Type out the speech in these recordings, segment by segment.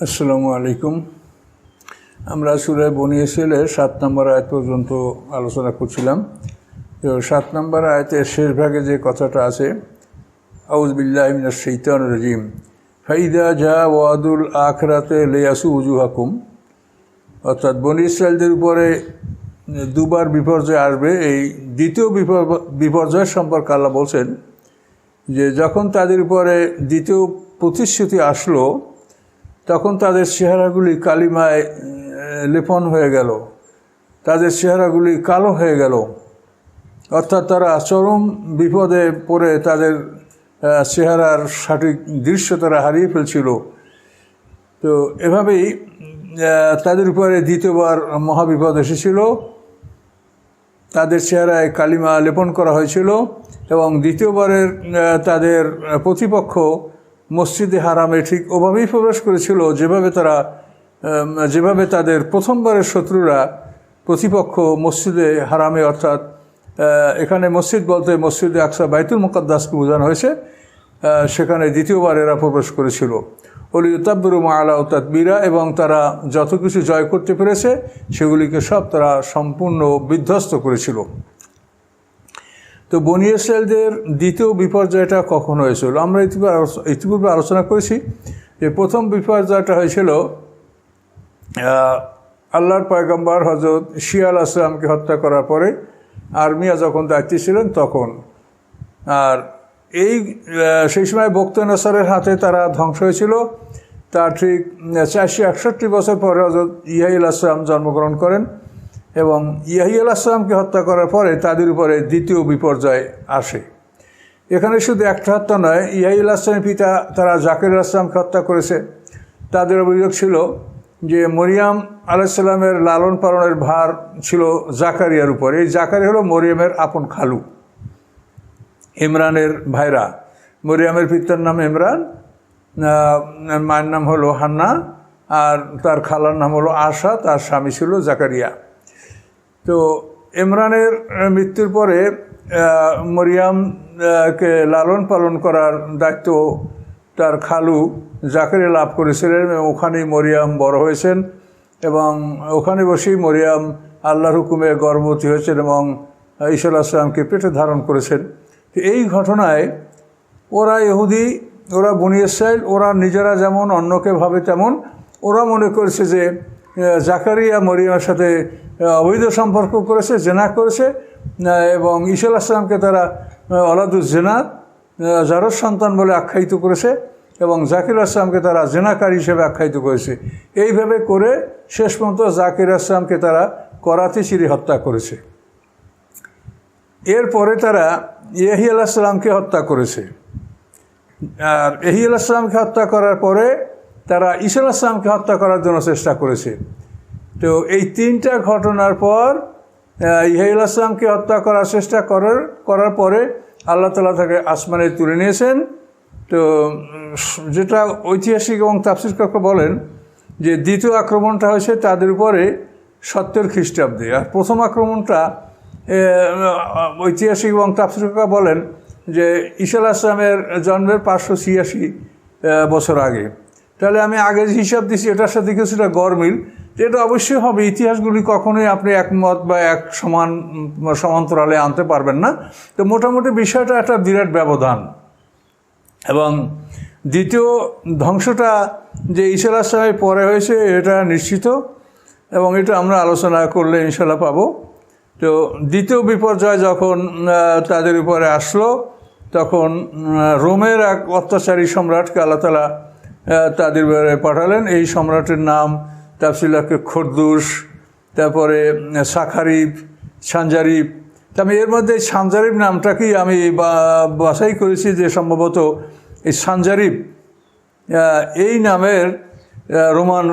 আসসালামু আলাইকুম। আমরা সূরা বনী ইসরাঈলের 7 নম্বর আয়াত পর্যন্ত আলোচনা করছিলাম। তো 7 নম্বর আয়াতের শেষ ভাগে যে কথাটা আছে, আউযু বিল্লাহি মিনাশ শাইতানির রাজিম, ফাইদা জা ওয়াদুল আখিরাতে লিয়াসু উজুহাকুম, অর্থাৎ বনী ইসরাঈলদের উপরে দুবার বিপর্যয় আসবে। এই দ্বিতীয় বিপর্যয় সম্পর্কে আল্লাহ বলছেন যে যখন তাদের উপরে দ্বিতীয় প্রতিশ্রুতি আসলো, তখন তাদের চেহারাগুলি কালিমায় লেপন হয়ে গেল, তাদের চেহারাগুলি কালো হয়ে গেল, অর্থাৎ তারা চরম বিপদে পড়ে তাদের চেহারার সঠিক দৃশ্য তারা হারিয়ে ফেলছিল। তো এভাবেই তাদের উপরে দ্বিতীয়বার মহাবিপদ এসেছিল। তাদের চেহারায় কালিমা লেপন করা হয়েছিল এবং দ্বিতীয়বারের তাদের প্রতিপক্ষ মসজিদে হারামে ঠিক ওভাবেই প্রবেশ করেছিল যেভাবে তাদের প্রথমবারের শত্রুরা প্রতিপক্ষ মসজিদে হারামে, অর্থাৎ এখানে মসজিদ বলতে মসজিদে আকসা বাইতুল মুকাদ্দাসকে বোঝানো হয়েছে, সেখানে দ্বিতীয়বার এরা প্রবেশ করেছিল। ওলিউতাব্বিরু মা আলাউ তাদবিরা, এবং তারা যত কিছু জয় করতে পেরেছে সেগুলিকে সব তারা সম্পূর্ণ বিধ্বস্ত করেছিল। তো বনী ইসরাঈলদের দ্বিতীয় বিপর্যয়টা কখন হয়েছিল আমরা ইতিপূর্বে আলোচনা করেছি। যে প্রথম বিপর্যয়টা হয়েছিল আল্লাহর পয়গম্বর হযরত ঈসা আলাইহিস সালামকে হত্যা করার পরে আর্মিয়া যখন দায়িত্বে ছিলেন তখন। আর সেই সময় বক্তনেসরের হাতে তারা ধ্বংস হয়েছিল। তার ঠিক 461 বছর পরে হযরত ইয়াহইয়া আলাইহিস সালাম জন্মগ্রহণ করেন এবং ইয়াহইয়া আলাইহিস সালামকে হত্যা করার পরে তাদের উপরে দ্বিতীয় বিপর্যয় আসে। এখানে শুধু একটা হত্যা নয়, ইয়াহইয়া আলাইহিস সালামের পিতা তারা জাকারিয়া আলাইহিস সালামকে হত্যা করেছে। তাদের অভিযোগ ছিল যে মরিয়ম আলাইহিস সালামের লালন পালনের ভার ছিল জাকারিয়ার উপর। এই জাকারিয়া হলো মরিয়মের আপন খালু, ইমরানের ভাইরা। মরিয়মের পিতার নাম ইমরান, মায়ের নাম হলো হান্না, আর তার খালার নাম হলো আশা, তার স্বামী ছিল জাকারিয়া। তো ইমরানের মৃত্যুর পরে মরিয়মকে লালন পালন করার দায়িত্ব তার খালু জাকারিয়া লাভ করেছিলেন এবং ওখানেই মরিয়ম বড় হয়েছেন এবং ওখানে বসেই মরিয়ম আল্লাহর হুকুমে গর্ভবতী হয়েছেন এবং ঈসা আলাইহিস সালামকে পেটে ধারণ করেছেন। তো এই ঘটনায় ওরা বনী ইসরাঈল, ওরা নিজেরা যেমন অন্যকে ভাবে তেমন ওরা মনে করেছে যে জাকারিয়া মরিয়মের সাথে অবৈধ সম্পর্ক করেছে, জেনা করেছে এবং ঈসা আলাইহিস সালামকে তারা অলাদুজ জেনা, জারজ সন্তান বলে আখ্যায়িত করেছে এবং জাকির আলাইহিস সালামকে তারা জেনাকারী হিসেবে আখ্যায়িত করেছে। এইভাবে করে শেষ পর্যন্ত জাকির আলাইহিস সালামকে তারা করাতে চিরে হত্যা করেছে। এরপরে তারা ইয়াহইয়া আলাইহিস সালামকে হত্যা করেছে। আর ইয়াহইয়া আলাইহিস সালামকে হত্যা করার পরে তারা ঈসা আলাইহিস সালামকে হত্যা করার জন্য চেষ্টা করেছে। তো এই তিনটা ঘটনার পর ইয়াহইয়া আলাইহিস সালামকে হত্যা করার চেষ্টা করার পরে আল্লাহ তাআলা তাকে আসমানে তুলে নিয়েছেন। তো যেটা ঐতিহাসিক এবং তাফসীরকাররা বলেন যে দ্বিতীয় আক্রমণটা হয়েছে তাদের উপরে 70 খ্রিস্টাব্দে, আর প্রথম আক্রমণটা ঐতিহাসিক এবং তাফসীরকাররা বলেন যে ঈসা আলাইহিস সালামের জন্মের 586 বছর আগে। তাহলে আমি আগে যে হিসাব দিচ্ছি এটার সাথে কিছুটা গরমিল, এটা অবশ্যই হবে। ইতিহাসগুলি কখনোই আপনি একমত বা এক সমান্তরালে আনতে পারবেন না। তো মোটামুটি বিষয়টা একটা বিরাট ব্যবধান এবং দ্বিতীয় ধ্বংসটা যে ঈসা আলাইহিস সালামের পরে হয়েছে এটা নিশ্চিত এবং এটা আমরা আলোচনা করলে ইনশাআল্লাহ পাবো। তো দ্বিতীয় বিপর্যয় যখন তাদের উপরে আসলো তখন রোমের এক অত্যাচারী সম্রাটকে আল্লাহ তাআলা তাদের উপরে পাঠালেন। এই সম্রাটের নাম তাফসীরকে খরদুস, তারপরে সাখারিব, সানজারিব। আমি এর মধ্যে সানজারিব নামটাকেই আমি বাছাই করেছি যে সম্ভবত এই সানজারিব এই নামের রোমান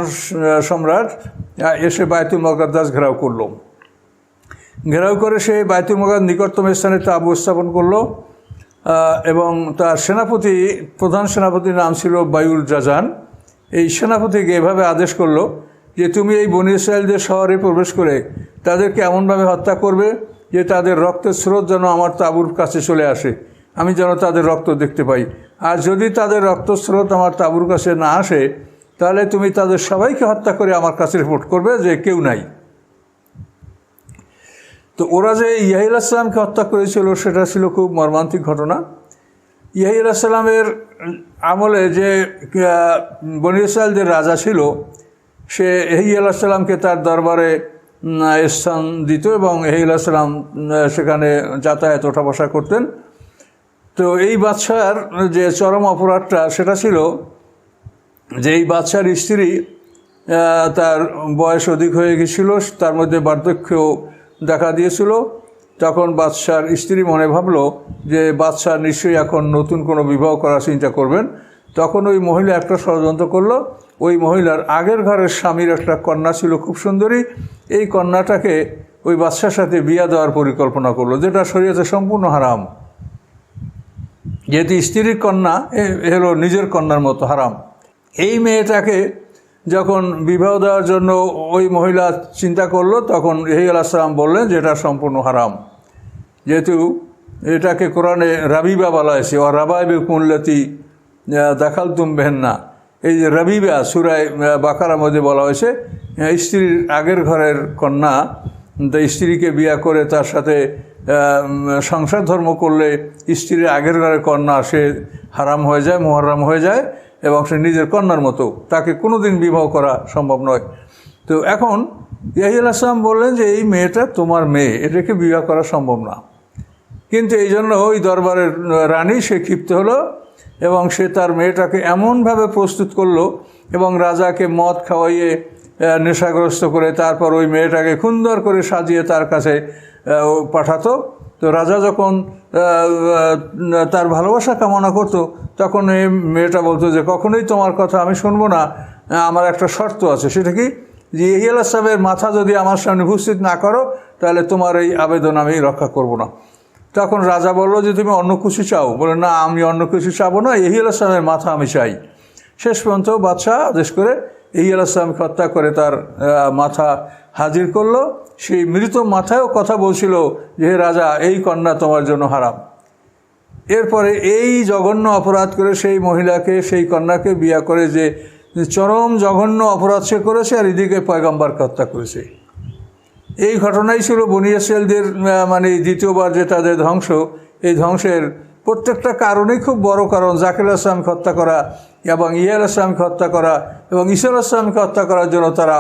সম্রাট এসে বাইতুল মুকাদ্দাস ঘেরাও করল। ঘেরাও করে সে বাইতুল মুকাদ্দাস নিকটতম স্থানে তাঁবু স্থাপন করলো এবং তার প্রধান সেনাপতির নাম ছিল বায়ুল জাজান। এই সেনাপতিকে এভাবে আদেশ করলো যে তুমি এই বনী ইসরাঈলদের শহরে প্রবেশ করে তাদেরকে এমনভাবে হত্যা করবে যে তাদের রক্তের স্রোত যেন আমার তাঁবুর কাছে চলে আসে, আমি যেন তাদের রক্ত দেখতে পাই। আর যদি তাদের রক্তস্রোত আমার তাঁবুর কাছে না আসে তাহলে তুমি তাদের সবাইকে হত্যা করে আমার কাছে রিপোর্ট করবে যে কেউ নাই। তো ওরা যে ইয়াহিয়া আলাইহিস সালামকে হত্যা করেছিল সেটা ছিল খুব মর্মান্তিক ঘটনা। ইয়াহিয়া আলাইহিস সালামের আমলে যে বনী ইসরাঈলদের রাজা ছিল, সে ইয়াহিয়া আলাইহিস সালামকে তার দরবারে স্থান দিত এবং ইয়াহিয়া আলাইহিস সালাম সেখানে যাতায়াত ওঠা বসা করতেন। তো এই বাদশার যে চরম অপরাধটা সেটা ছিল যে এই বাদশার স্ত্রী, তার বয়স অধিক হয়ে গেছিল, তার মধ্যে বার্ধক্য দেখা দিয়েছিল। তখন বাদশার স্ত্রী মনে ভাবলো যে বাদশাহ নিশ্চয়ই এখন নতুন কোনো বিবাহ করার চিন্তা করবেন। তখন ওই মহিলা একটা ষড়যন্ত্র করলো। ওই মহিলার আগের ঘরের স্বামীর একটা কন্যা ছিল খুব সুন্দরী, এই কন্যাটাকে ওই বাদশার সাথে বিয়ে দেওয়ার পরিকল্পনা করলো, যেটা শরীয়তে সম্পূর্ণ হারাম। যেহেতু স্ত্রীর কন্যা হলো নিজের কন্যার মতো হারাম। এই মেয়েটাকে যখন বিবাহ দেওয়ার জন্য ওই মহিলা চিন্তা করলো, তখন ইয়াহিয়া আলাইহিস সালাম বললেন যে এটা সম্পূর্ণ হারাম, যেহেতু এটাকে কোরআনে রাবিবা বলা হয়েছে, ও রাবাইবুকুমুল্লাতী দাখালতুম বিহিন্না। এই যে রাবিবা সূরা বাকারার মধ্যে বলা হয়েছে, স্ত্রীর আগের ঘরের কন্যা স্ত্রীকে বিয়ে করে তার সাথে সংসার ধর্ম করলে স্ত্রীর আগের ঘরের কন্যা সে হারাম হয়ে যায়, মুহররম হয়ে যায় এবং সে নিজের কন্যার মতো, তাকে কোনোদিন বিবাহ করা সম্ভব নয়। তো এখন ইয়াহিয়া আলাইহিস সালাম বললেন যে এই মেয়েটা তোমার মেয়ে, এটাকে বিবাহ করা সম্ভব না। কিন্তু এই জন্য ওই দরবারের রানী সে ক্ষিপ্ত হলো এবং সে তার মেয়েটাকে এমনভাবে প্রস্তুত করলো এবং রাজাকে মদ খাওয়াইয়ে নেশাগ্রস্ত করে তারপর ওই মেয়েটাকে সুন্দর করে সাজিয়ে তার কাছে পাঠাতো। তো রাজা যখন তার ভালোবাসা কামনা করতো, তখন এই মেয়েটা বলতো যে কখনোই তোমার কথা আমি শুনবো না, আমার একটা শর্ত আছে। সেটা কি, যে ইয়াহিয়া আলাইহিস সালামের মাথা যদি আমার সামনে উপস্থিত না করো তাহলে তোমার এই আবেদন আমি রক্ষা করব না। তখন রাজা বললো যে তুমি অন্য কিছু চাও? বলে না, আমি অন্য কিছু চাবো না, ইয়াহিয়া আলাইহিস সালামের মাথা আমি চাই। শেষ পর্যন্ত বাদশাহ আদেশ করে ইয়াহিয়া আলাইহিস সালামকে হত্যা করে তার মাথা হাজির করলো। সেই মৃত মাথায়ও কথা বলছিল যে রাজা, এই কন্যা তোমার জন্য হারাম। এরপরে এই জঘন্য অপরাধ করে সেই মহিলাকে, সেই কন্যাকে বিয়ে করে যে চরম জঘন্য অপরাধ সে করেছে, আর এদিকে পয়গম্বরকে হত্যা করেছে। এই ঘটনাই ছিল বনী ইসরাঈলদের মানে দ্বিতীয়বার যে তাদের ধ্বংস, এই ধ্বংসের প্রত্যেকটা কারণেই খুব বড় কারণ জাকির আলাইহিস সালামকে হত্যা করা এবং ইয়াহিয়া আলাইহিস সালামকে হত্যা করা এবং ঈসা আলাইহিস সালামকে হত্যা করার জন্য তারা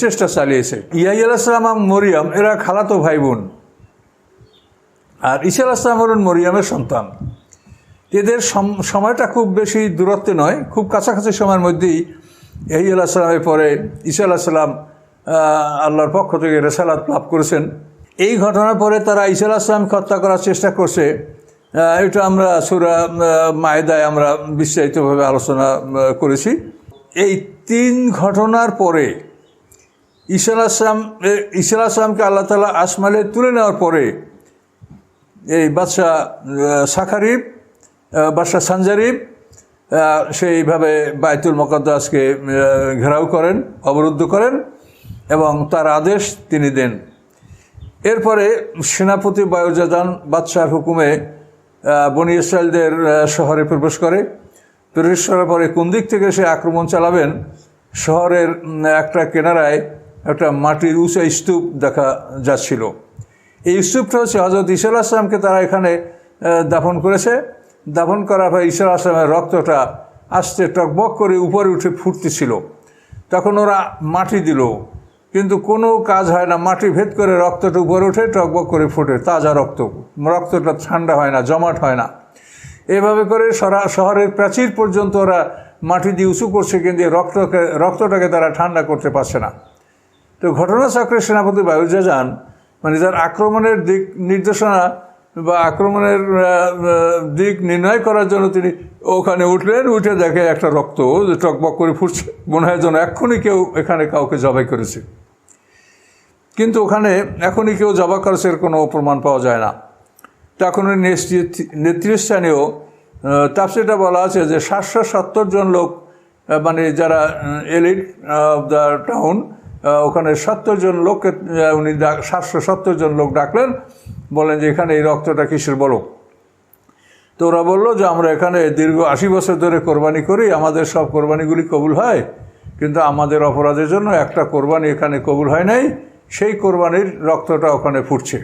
চেষ্টা চালিয়েছে। ইয়াহিয়া আলাইহিস সালাম এবং মরিয়ম এরা খালাতো ভাই বোন, আর ঈসা আলাইহিস সালাম হলেন মরিয়মের সন্তান। এদের সময়টা খুব বেশি দূরত্বে নয়, খুব কাছাকাছি সময়ের মধ্যেই ইয়াহিয়া আলাইহিস সালামের পরে ঈসা আলাইহিস সালাম আল্লাহর পক্ষ থেকে রিসালাত লাভ করেছেন। এই ঘটনার পরে তারা ঈসা আলাইহিস সালামকে হত্যা করার চেষ্টা করছে। এটা আমরা সূরা মায়েদায় আমরা বিস্তারিতভাবে আলোচনা করেছি। এই তিন ঘটনার পরে ঈসা আলাইহিস সালামকে আল্লাহ তাআলা আসমানে তুলে নেওয়ার পরে এই বাদশাহ সানজারিব সেইভাবে বায়তুল মুকাদ্দাসকে ঘেরাও করেন, অবরুদ্ধ করেন এবং তার আদেশ তিনি দেন। এরপরে সেনাপতি বায়ুজাদান বাদশার হুকুমে বনী ইসরাঈলদের শহরে প্রবেশ করে। প্রবেশ করার পরে কোন দিক থেকে সে আক্রমণ চালাবেন, শহরের একটা কিনারায় একটা মাটির উঁচু স্তূপ দেখা যাচ্ছিল। এই স্তূপটা হচ্ছে হযরত ঈসা আলাইহিস সালামকে তারা এখানে দাফন করেছে। দাফন করার পর ঈসা আলাইহিস সালামের রক্তটা আস্তে টকবক করে উপরে উঠে ফুটতেছিল। তখন ওরা মাটি দিল, কিন্তু কোনো কাজ হয় না। মাটি ভেদ করে রক্তটা উপরে উঠে টকবক করে ফুটে, তাজা রক্তটা ঠান্ডা হয় না, জমাট হয় না। এভাবে করে শহরের প্রাচীর পর্যন্ত ওরা মাটি দিয়ে উঁচু করছে, কিন্তু রক্তটাকে তারা ঠান্ডা করতে পারছে না। তো ঘটনাচক্রের সেনাপতি বায়ুজাদান মানে তার আক্রমণের দিক নির্দেশনা বা আক্রমণের দিক নির্ণয় করার জন্য তিনি ওখানে উঠলেন। উঠে দেখে একটা রক্ত যে টকবক করে ফুটছে, মনে হয় যেন এক্ষুনি কেউ এখানে কাউকে জবাই করেছে। কিন্তু ওখানে এখনই কেউ জবাই করেছে এর কোনো প্রমাণ পাওয়া যায় না। তখন নেতৃস্থানীয় তাফসীরে বলা আছে যে 770 জন লোক, মানে যারা এলিট অফ দ্য টাউন, ওখানে 70 জন লোককে উনি 770 জন লোক ডাকলেন, বলেন যে এখানে এই রক্তটা কিসের বলো। তো তো ওরা বললো যে আমরা এখানে দীর্ঘ 80 বছর ধরে কোরবানি করি, আমাদের সব কোরবানিগুলি কবুল হয়, কিন্তু আমাদের অপরাধের জন্য একটা কোরবানি এখানে কবুল হয় নাই, সেই কোরবানির রক্তটা ওখানে ফুটছে।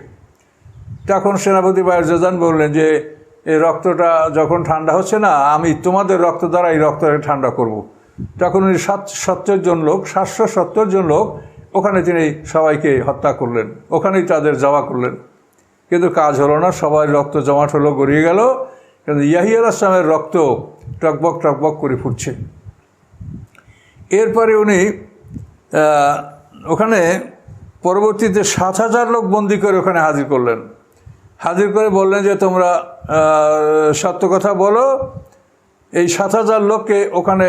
তখন সেনাপতি বায়ুর্জাজান বললেন যে এই রক্তটা যখন ঠান্ডা হচ্ছে না, আমি তোমাদের রক্ত দ্বারা এই রক্তটাকে ঠান্ডা করব। তখন উনি 770 জন লোক, 770 জন লোক ওখানে তিনি সবাইকে হত্যা করলেন, ওখানেই তাদের জবা করলেন। কিন্তু কাজ হলো না, সবাই রক্ত জমাট হলো, গড়িয়ে গেল, কিন্তু ইয়াহিয়া আলাইহিস সালামের রক্ত টকবক টকবক করে ফুটছে। এরপরে উনি ওখানে পরবর্তীতে 7,000 লোক বন্দি করে ওখানে হাজির করলেন। হাজির করে বললেন যে তোমরা সত্য কথা বলো। এই 7,000 লোককে ওখানে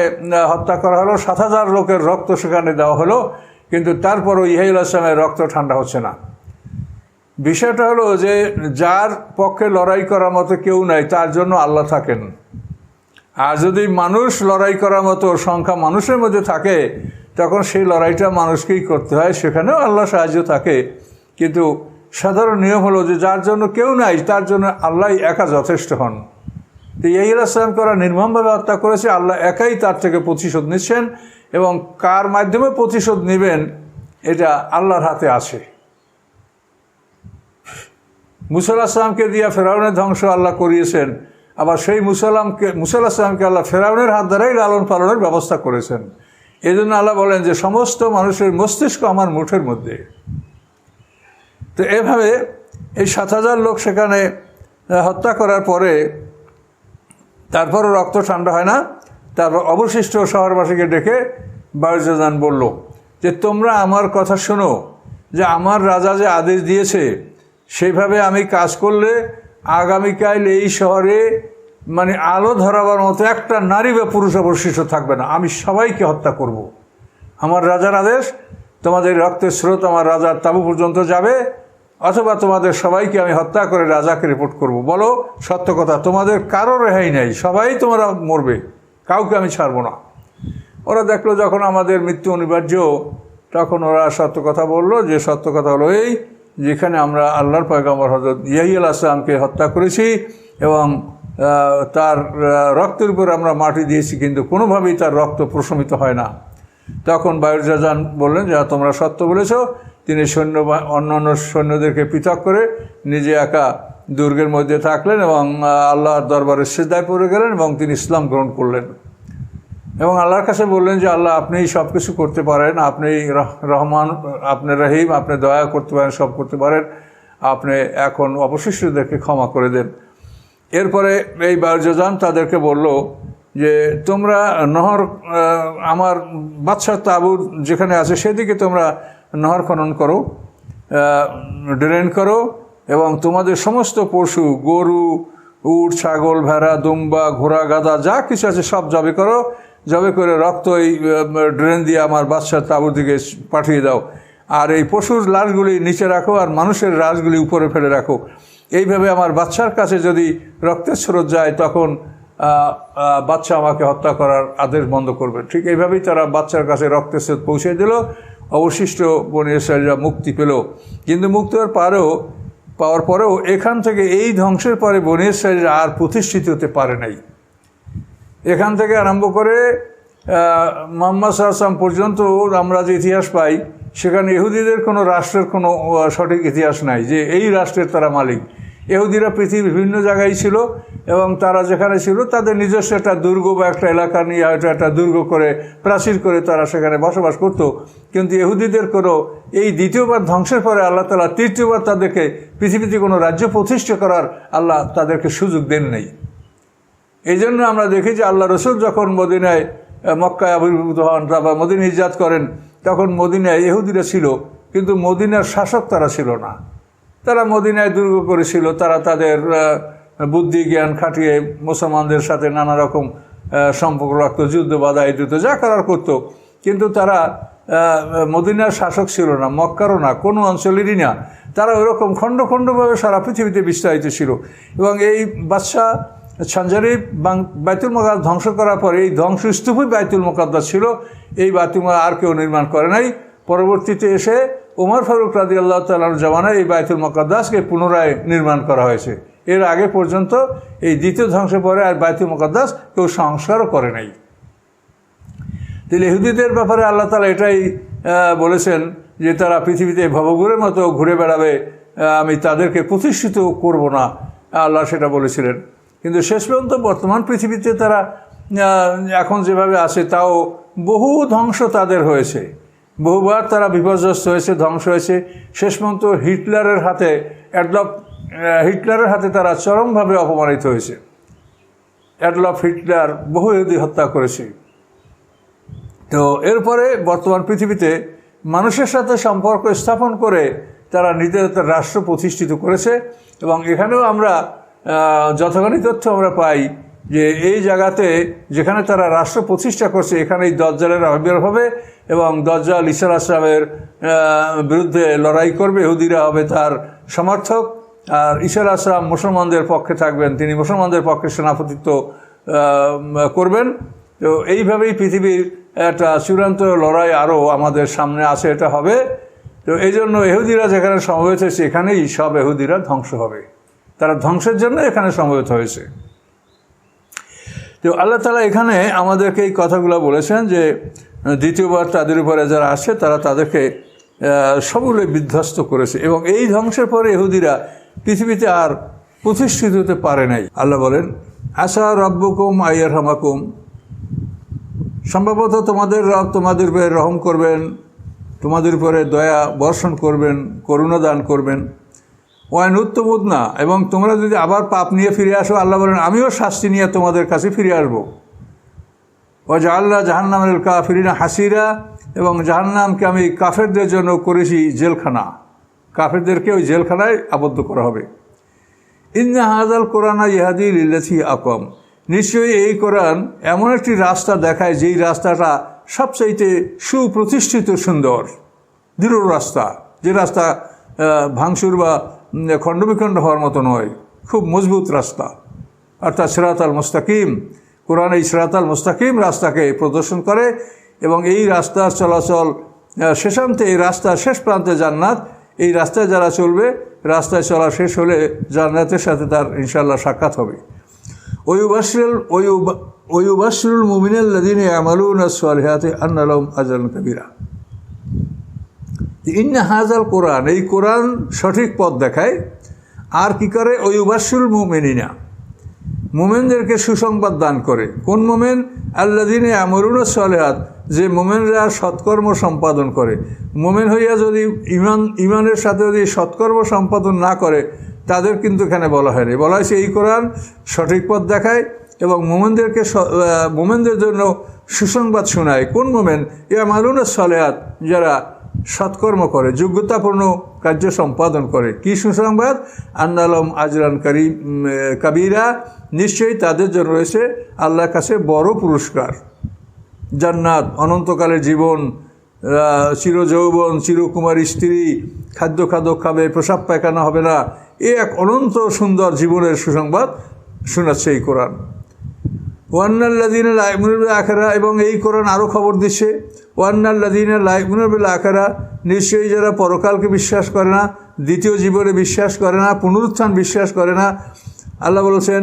হত্যা করা হলো, 7,000 লোকের রক্ত সেখানে দেওয়া হলো, কিন্তু তারপরও ইয়াহিয়া আলাইহিস সালামের রক্ত ঠান্ডা হচ্ছে না। বিষয়টা হলো যে যার পক্ষে লড়াই করার মতো কেউ নাই, তার জন্য আল্লাহ থাকেন। আর যদি মানুষ লড়াই করার মতো সংখ্যা মানুষের মধ্যে থাকে, তখন সেই লড়াইটা মানুষকেই করতে হয়, সেখানেও আল্লাহ সাহায্য থাকে। কিন্তু সাধারণ নিয়ম হলো যে যার জন্য কেউ নাই, তার জন্য আল্লাহ একা যথেষ্ট হন। তো ইয়াহিয়া আলাইহিস সালামকে ওরা নির্মমভাবে হত্যা করেছে, আল্লাহ একাই তার থেকে প্রতিশোধ নিচ্ছেন, এবং কার মাধ্যমে প্রতিশোধ নেবেন এটা আল্লাহর হাতে আছে। মুসা আলাইহিস সালামকে দিয়ে ফেরাউনের ধ্বংস আল্লাহ করিয়েছেন, আবার সেই মুসা আলাইহিস সালামকে আল্লাহ ফেরাউনের হাত দ্বারাই লালন পালনের ব্যবস্থা করেছেন। এই জন্য আল্লাহ বলেন যে সমস্ত মানুষের মস্তিষ্ক আমার মুঠের মধ্যে। তো এভাবে এই 7,000 লোক সেখানে হত্যা করার পরে তারপরও রক্ত ঠান্ডা হয় না। তারপর অবশিষ্ট শহরবাসীকে ডেকে বায়ুর্জাজান বলল যে তোমরা আমার কথা শোনো, যে আমার রাজা যে আদেশ দিয়েছে সেইভাবে আমি কাজ করলে আগামীকাল এই শহরে মানে আলো ধরাবার মতো একটা নারী বা পুরুষ অবশিষ্ট থাকবে না, আমি সবাইকে হত্যা করব। আমার রাজার আদেশ, তোমাদের রক্তের স্রোত আমার রাজার তাঁবু পর্যন্ত যাবে, অথবা তোমাদের সবাইকে আমি হত্যা করে রাজাকে রিপোর্ট করব। বলো সত্য কথা, তোমাদের কারো রেহাই নেই, সবাই তোমরা মরবে, কাউকে আমি ছাড়বো না। ওরা দেখলো যখন আমাদের মৃত্যু অনিবার্য, তখন ওরা সত্য কথা বলল, যে সত্য কথা হলো এই, যেখানে আমরা আল্লাহর পয়গম্বর হযরত ইয়াহিয়া আলাইহিস সালামকে হত্যা করেছি এবং তার রক্তের উপর আমরা মাটি দিয়েছি, কিন্তু কোনোভাবেই তার রক্ত প্রশমিত হয় না। তখন বায়ুর্জাজান বললেন যে তোমরা সত্য বলেছ। তিনি অন্যান্য সৈন্যদেরকে পৃথক করে নিজে একা দুর্গের মধ্যে থাকলেন এবং আল্লাহর দরবারে সিজদায় পড়ে গেলেন এবং তিনি ইসলাম গ্রহণ করলেন এবং আল্লাহর কাছে বললেন যে আল্লাহ আপনিই সব কিছু করতে পারেন, আপনি রহমান, আপনি রহিম, আপনি দয়া করতে পারেন, সব করতে পারেন, আপনি এখন অবশিষ্টদেরকে ক্ষমা করে দেন। এরপরে এই বায়ুর্জাজান তাদেরকে বলল যে তোমরা নহর, আমার বাদশার তাঁবু যেখানে আছে সেদিকে তোমরা নহর খনন করো, ড্রেন করো, এবং তোমাদের সমস্ত পশু, গরু, উট, ছাগল, ভেড়া, দুম্বা, ঘোড়া, গাধা যা কিছু আছে সব জবে করো, জবে করে রক্ত এই ড্রেন দিয়ে আমার বাদশার তাঁবুর দিকে পাঠিয়ে দাও। আর এই পশুর লাশগুলি নিচে রাখো আর মানুষের লাশগুলি উপরে ফেলে রাখো। এইভাবে আমার বাদশার কাছে যদি রক্তের স্রোত যায়, তখন বাদশা আমাকে হত্যা করার আদেশ বন্ধ করবে। ঠিক এইভাবেই তারা বাদশার কাছে রক্তের স্রোত পৌঁছে দিল। অবশিষ্ট বনী ইসরাঈলরা মুক্তি পেল। কিন্তু মুক্তি পাওয়ার পরেও এখান থেকে এই ধ্বংসের পরে বনী ইসরাঈলরা আর প্রতিষ্ঠিত হতে পারে নাই। এখান থেকে আরম্ভ করে মুহাম্মদ সাল্লাল্লাহু আলাইহি ওয়াসাল্লাম পর্যন্ত আমরা যে ইতিহাস পাই, সেখানে ইহুদিদের কোনো রাষ্ট্রের কোনো সঠিক ইতিহাস নাই যে এই রাষ্ট্রের তারা মালিক। ইহুদিরা পৃথিবীর বিভিন্ন জায়গায় ছিল এবং তারা যেখানে ছিল তাদের নিজস্ব একটা দুর্গ বা একটা এলাকা নিয়ে হয়তো একটা দুর্গ করে, প্রাচীর করে তারা সেখানে বসবাস করত। কিন্তু ইহুদিদের কোনো এই দ্বিতীয়বার ধ্বংসের পরে আল্লাহ তাআলা তৃতীয়বার তাদেরকে পৃথিবীতে কোনো রাজ্য প্রতিষ্ঠা করার আল্লাহ তাদেরকে সুযোগ দেন নাই। এই জন্য আমরা দেখি যে আল্লাহ রসুল যখন মদিনায়, মক্কায় আবির্ভূত হন, তারপর মদিনা হিজরত করেন, তখন মদিনায় ইহুদিরা ছিল, কিন্তু মদিনার শাসক তারা ছিল না। তারা মদিনায় দুর্গ করেছিল, তারা তাদের বুদ্ধি জ্ঞান খাটিয়ে মুসলমানদের সাথে নানা রকম সম্পর্ক রাখতো, যুদ্ধ বাধাই দিত, যা করার করতো, কিন্তু তারা মদিনার শাসক ছিল না, মক্কারও না, কোনো অঞ্চলেরই না। তারা ওইরকম খণ্ড খণ্ডভাবে সারা পৃথিবীতে বিস্তারিত ছিল। এবং এই বাদশাহ সঞ্জারি বাইতুল মুকাদ্দাস ধ্বংস করার পরে এই ধ্বংসস্তূপই বাইতুল মুকাদ্দাস ছিল। এই বাইতুল মুকাদ্দাস আর কেউ নির্মাণ করে নাই। পরবর্তীতে এসে ওমর ফারুক রাদিয়াল্লাহু তাআলার জামানায় এই বাইতুল মুকাদ্দাসকে পুনরায় নির্মাণ করা হয়েছে। এর আগে পর্যন্ত এই দ্বিতীয় ধ্বংসের পরে আর বাইতুল মুকাদ্দাস কেউ সংস্কারও করে নাই। তাহলে ইহুদিদের ব্যাপারে আল্লাহ তাআলা এটাই বলেছেন যে তারা পৃথিবীতে ভবঘুরের মতো ঘুরে বেড়াবে, আমি তাদেরকে প্রতিষ্ঠিত করব না, আল্লাহ সেটা বলেছিলেন। কিন্তু শেষ পর্যন্ত বর্তমান পৃথিবীতে তারা এখন যেভাবে আছে তাও বহু ধ্বংস তাদের হয়েছে, বহুবার তারা বিপর্যস্ত হয়েছে, ধ্বংস হয়েছে। শেষ পর্যন্ত হিটলারের হাতে তারা চরমভাবে অপমানিত হয়েছে। অ্যাডলফ হিটলার বহু ইহুদি হত্যা করেছে। তো এরপরে বর্তমান পৃথিবীতে মানুষের সাথে সম্পর্ক স্থাপন করে তারা নিজেদের রাষ্ট্র প্রতিষ্ঠিত করেছে। এবং এখানেও আমরা যতখানি তথ্য আমরা পাই যে এই জায়গাতে যেখানে তারা রাষ্ট্র প্রতিষ্ঠা করছে এখানেই দাজ্জালের আবির্ভাব হবে এবং দাজ্জাল ঈসা আলাইহিস সালামের বিরুদ্ধে লড়াই করবে, ইহুদিরা হবে তার সমর্থক, আর ঈসা আলাইহিস সালাম মুসলমানদের পক্ষে থাকবেন, তিনি মুসলমানদের পক্ষে সেনাপতিত্ব করবেন। তো এইভাবেই পৃথিবীর একটা চূড়ান্ত লড়াই আরও আমাদের সামনে আছে, এটা হবে। তো এই জন্য ইহুদিরা যেখানে সমবেত হয়েছে এখানেই সব ইহুদিরা ধ্বংস হবে, তারা ধ্বংসের জন্য এখানে সমবেত হয়েছে। তো আল্লাহ তাআলা এখানে আমাদেরকে এই কথাগুলো বলেছেন যে দ্বিতীয়বার তাদের উপরে যারা আসে তারা তাদেরকে সমূলে বিধ্বস্ত করেছে এবং এই ধ্বংসের পরে ইহুদিরা পৃথিবীতে আর প্রতিষ্ঠিত হতে পারে নাই। আল্লাহ বলেন, আসা রব্বুকুম আইয়ারহামাকুম, সম্ভবত তোমাদের রব তোমাদের উপরে রহম করবেন, তোমাদের উপরে দয়া বর্ষণ করবেন, করুণা দান করবেন। ওয়াইন উত্তমুদ না, এবং তোমরা যদি আবার পাপ নিয়ে ফিরে আসো, আল্লাহ বলেন আমিও শাস্তি নিয়ে তোমাদের কাছে ফিরে আসবো। ও জাআলনা জাহান্নামেল কাফিরিনা হাসিরা, এবং জাহান্নামকে আমি কাফেরদের জন্য করেছি জেলখানা, কাফেরদেরকে ওই জেলখানায় আবদ্ধ করা হবে। ইন্না হাযাল কোরআনা ইহাদি লিল্লাতি আকওয়াম, নিশ্চয়ই এই কোরআন এমন একটি রাস্তা দেখায় যেই রাস্তাটা সবচাইতে সুপ্রতিষ্ঠিত, সুন্দর, দৃঢ় রাস্তা, যে রাস্তা ভাঙচুর বা খণ্ডবিখণ্ড হওয়ার মতো নয়, খুব মজবুত রাস্তা, অর্থাৎ সিরাতাল মুস্তাকিম। কোরআন এই সিরাতাল মুস্তাকিম রাস্তাকে প্রদর্শন করে এবং এই রাস্তার চলাচল শেষান্তে, এই রাস্তার শেষ প্রান্তে জান্নাত। এই রাস্তায় যারা চলবে, রাস্তায় চলা শেষ হলে জান্নাতের সাথে তার ইনশাআল্লাহ সাক্ষাৎ হবে। ওয়ুবাশশিরুল মুমিনাল্লাযীনা ইয়ামালুনা আস-সালিহাতি আন্না লাহুম আজরান কাবীরা। ইন্না হাযাল কোরআন, এই কোরআন সঠিক পথ দেখায়। আর কি করে? ওয়ুবাশশিরুল মুমিনিনা, মোমেনদেরকে সুসংবাদ দান করে। কোন মোমেন? আল্লাযীনা ইয়ামালুনা আস-সালিহাত, যে মোমেনরা সৎকর্ম সম্পাদন করে। মোমেন হইয়া যদি ইমানের সাথে যদি সৎকর্ম সম্পাদন না করে তাদের কিন্তু এখানে বলা হয়নি, বলা হয়েছে এই কোরআন সঠিক পথ দেখায় এবং মোমেনদের জন্য সুসংবাদ শোনায়। কোন মোমেন? ইয়ামালুনা আস-সালিহাত, যারা সৎকর্ম করে, যোগ্যতাপূর্ণ কার্য সম্পাদন করে। কি সুসংবাদ? আন্না লাহুম আজরান কাবীরা, নিশ্চয়ই তাদের জন্য রয়েছে আল্লাহর কাছে বড় পুরস্কার, জান্নাত, অনন্তকালের জীবন, চিরযৌবন, চিরকুমারী স্ত্রী, খাদ্য খাবে, প্রসাব পায়খানা হবে না, এ এক অনন্ত সুন্দর জীবনের সুসংবাদ শোনাচ্ছে এই কোরআন। ওয়ান্নাল্লাযীনা লা ইউমিনুনা বিল আখিরা, এবং এই কোরআন আরও খবর দিচ্ছে, ওয়ান্নাল্লাযীনা লা ইউমিনুনা বিল আখিরা, নিশ্চয়ই যারা পরকালকে বিশ্বাস করে না, দ্বিতীয় জীবনে বিশ্বাস করে না, পুনরুত্থান বিশ্বাস করে না, আল্লাহ বলেছেন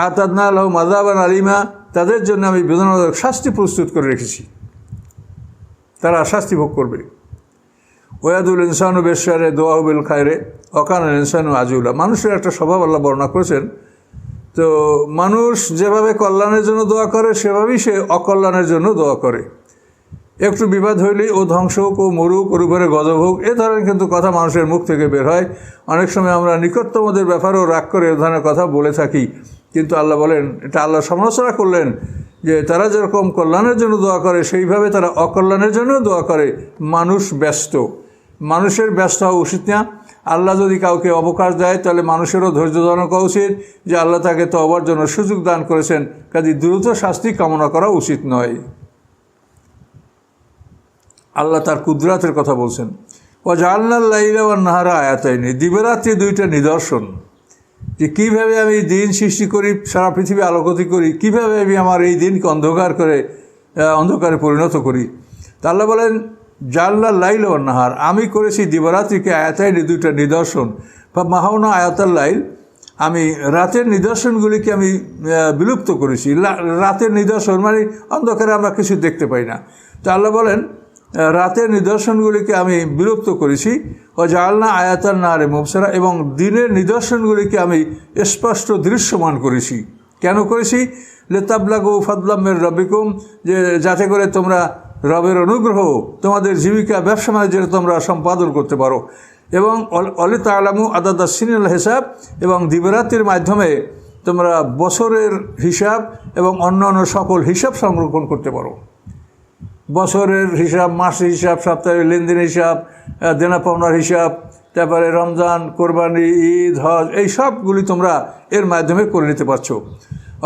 আতাদনা লাহুম আযাবান আলিমা, তাদের জন্য আমি বেদনাদায়ক শাস্তি প্রস্তুত করে রেখেছি, তারা শাস্তি ভোগ করবে। ওয়াদুল ইনসানু বিশ-শাররি দুআহু বিল খায়রি ওয়া কানাল ইনসানু আজুলা, মানুষের একটা স্বভাব আল্লাহ বর্ণনা করেছেন। তো মানুষ যেভাবে কল্যাণের জন্য দোয়া করে সেভাবেই সে অকল্যাণের জন্য দোয়া করে। একটু বিবাদ হইলেই ও ধ্বংস হোক, ও মরুক, ওর উপরে গজব হোক, এ ধরনের কিন্তু কথা মানুষের মুখ থেকে বের হয়। অনেক সময় আমরা নিকটতমদের ব্যাপারেও রাগ করে এ ধরনের কথা বলে থাকি, কিন্তু আল্লাহ বলেন, এটা আল্লাহ সমালোচনা করলেন যে তারা যেরকম কল্যাণের জন্য দোয়া করে সেইভাবে তারা অকল্যাণের জন্য দোয়া করে। মানুষ ব্যস্ত, মানুষের ব্যস্ত হওয়া উচিত না। আল্লাহ যদি কাউকে অবকাশ দেয় তাহলে মানুষেরও ধৈর্য ধারণ করা উচিত যে আল্লাহ তাকে তওবার জন্য সুযোগ দান করেছেন, কাজে দ্রুত শাস্তি কামনা করা উচিত নয়। আল্লাহ তার কুদরাতের কথা বলছেন, ওয়া জাআলনাল লাইলা ওয়ান নাহারা আয়াতাইনি, দিবারাত্রি দুইটা নিদর্শন, যে কীভাবে আমি দিন সৃষ্টি করি, সারা পৃথিবী আলোকতি করি, কীভাবে আমি আমার এই দিনকে অন্ধকারে পরিণত করি। তা আল্লাহ বলেন জাআলনাল লাইলা ওয়ান নাহার, আমি করেছি দিবারাত্রিকে আয়াতাইনি দুইটা নিদর্শন। বা মাহাউনা আয়াতাল লাইল, আমি রাতের নিদর্শনগুলিকে আমি বিলুপ্ত করেছি। রাতের নিদর্শন মানে অন্ধকারে আমরা কিছু দেখতে পাই না। তো আল্লাহ বলেন রাতের নিদর্শনগুলিকে আমি বিলুপ্ত করেছি। ও জাআলনা আয়াতান নারে মুবসিরা, এবং দিনের নিদর্শনগুলিকে আমি স্পষ্ট দৃশ্যমান করেছি। কেন করেছি? লিতাবলাগু ফাদলাম মির রাব্বিকুম, যে যাতে করে তোমরা রবের অনুগ্রহ তোমাদের জীবিকা ব্যবসা বাণিজ্যে তোমরা সম্পাদন করতে পারো, এবং অলি তাআলামু আদাদা সিনিল হিসাব, এবং দিবরাতের মাধ্যমে তোমরা বছরের হিসাব এবং অন্যান্য সকল হিসাব সংরক্ষণ করতে পারো। বছরের হিসাব, মাসের হিসাব, সাপ্তাহিক লেনদেন হিসাব, দেনা পাওনার হিসাব, তারপরে রমজান, কোরবানি, ঈদ, হজ, এই সবগুলি তোমরা এর মাধ্যমে করে নিতে পারছো।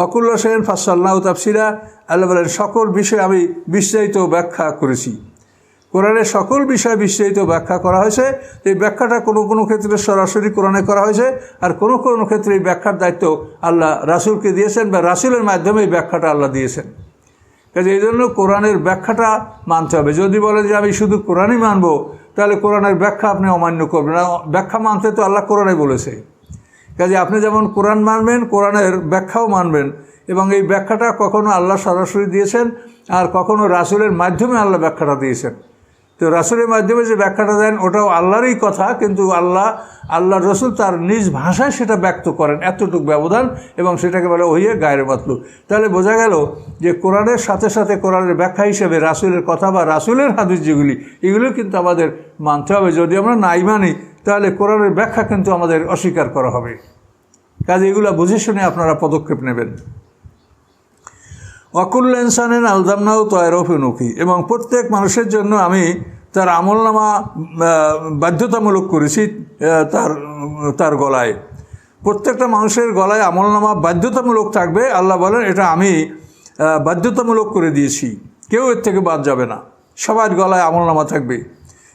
অকুল্লা সেন ফাসসালনাহু তাফসীরা, আল্লাহ বলেন সকল বিষয় আমি বিস্তারিত ব্যাখ্যা করেছি। কোরআনের সকল বিষয় বিস্তারিত ব্যাখ্যা করা হয়েছে। এই ব্যাখ্যাটা কোনো কোনো ক্ষেত্রে সরাসরি কোরআনে করা হয়েছে, আর কোনো কোনো ক্ষেত্রে এই ব্যাখ্যার দায়িত্ব আল্লাহ রাসূলকে দিয়েছেন, বা রাসূলের মাধ্যমে এই ব্যাখ্যাটা আল্লাহ দিয়েছেন। কাজে এই জন্য কোরআনের ব্যাখ্যাটা মানতে হবে। যদি বলে যে আমি শুধু কোরআনই মানব, তাহলে কোরআনের ব্যাখ্যা আপনি অমান্য করবেন না। ব্যাখ্যা মানতে তো আল্লাহ কোরআনে বলেছে। কাজে আপনি যেমন কোরআন মানবেন, কোরআনের ব্যাখ্যাও মানবেন, এবং এই ব্যাখ্যাটা কখনো আল্লাহ সরাসরি দিয়েছেন, আর কখনো রাসূলের মাধ্যমে আল্লাহ ব্যাখ্যাটা দিয়েছেন। তো রাসূলের মাধ্যমে যে ব্যাখ্যাটা দেন ওটাও আল্লাহরই কথা, কিন্তু আল্লাহর রসুল তার নিজ ভাষায় সেটা ব্যক্ত করেন, এতটুকু ব্যবধান, এবং সেটাকে বলে ওহিয়ে গায়রে মাতলুব। তাহলে বোঝা গেল যে কোরআনের সাথে সাথে কোরআনের ব্যাখ্যা হিসেবে রাসূলের কথা বা রাসূলের হাদিস যেগুলি, এগুলো কিন্তু আমাদের মানতে হবে। যদি আমরা নাই মানি, তাহলে কোরআনের ব্যাখ্যা কিন্তু আমাদের অস্বীকার করা হবে। কাজে এগুলো বুঝে শুনে আপনারা পদক্ষেপ নেবেন। ওয়াকুল্লু ইনসানিন আলজামনাহু তায়রাহু ফি উনুকি, এবং প্রত্যেক মানুষের জন্য আমি তার আমলনামা বাধ্যতামূলক করেছি তার গলায়। প্রত্যেকটা মানুষের গলায় আমলনামা বাধ্যতামূলক থাকবে। আল্লাহ বলেন এটা আমি বাধ্যতামূলক করে দিয়েছি, কেউ এর থেকে বাদ যাবে না, সবার গলায় আমলনামা থাকবে।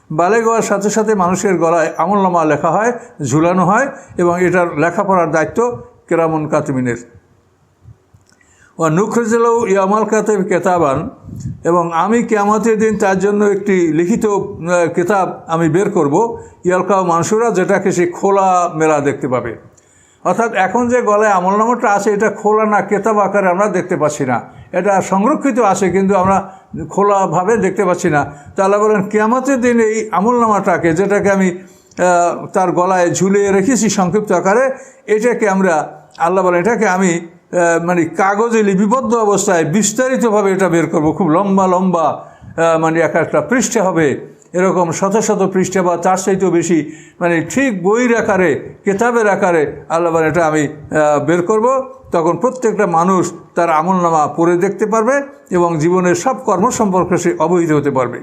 বালেগ হওয়ার সাথে সাথে মানুষের গলায় আমলনামা লেখা হয়, ঝুলানো হয়, এবং এটার লেখাপড়ার দায়িত্ব কিরামুন কাতিবিনের। ও নুখরিজুলাহু ইয়াউমাল কিয়ামাতি কিতাবান, এবং আমি কিয়ামতের দিন তার জন্য একটি লিখিত কিতাব আমি বের করব, ইয়ালকাউ মানসুরা, যেটাকে সে খোলা মেলা দেখতে পাবে। অর্থাৎ এখন যে গলায় আমলনামাটা আছে এটা খোলা না, কেতাব আকারে আমরা দেখতে পাচ্ছি না, এটা সংরক্ষিত আছে কিন্তু আমরা খোলাভাবে দেখতে পাচ্ছি না। তা আল্লাহ বলেন কিয়ামতের দিন এই আমলনামাটাকে, যেটাকে আমি তার গলায় ঝুলিয়ে রেখেছি সংক্ষিপ্ত আকারে, এটাকে আমরা, আল্লাহ বলেন এটাকে আমি মানে কাগজে লিপিবদ্ধ অবস্থায় বিস্তারিতভাবে এটা বের করব। খুব লম্বা লম্বা, মানে একটা পৃষ্ঠা হবে, এরকম শত শত পৃষ্ঠা বা তার চাইতেও বেশি, মানে ঠিক বইয়ের আকারে, কেতাবের আকারে আল্লাহ বলেন এটা আমি বের করব। তখন প্রত্যেকটা মানুষ তার আমলনামা পড়ে দেখতে পারবে, এবং জীবনের সব কর্ম সম্পর্কে সে অবহিত হতে পারবে।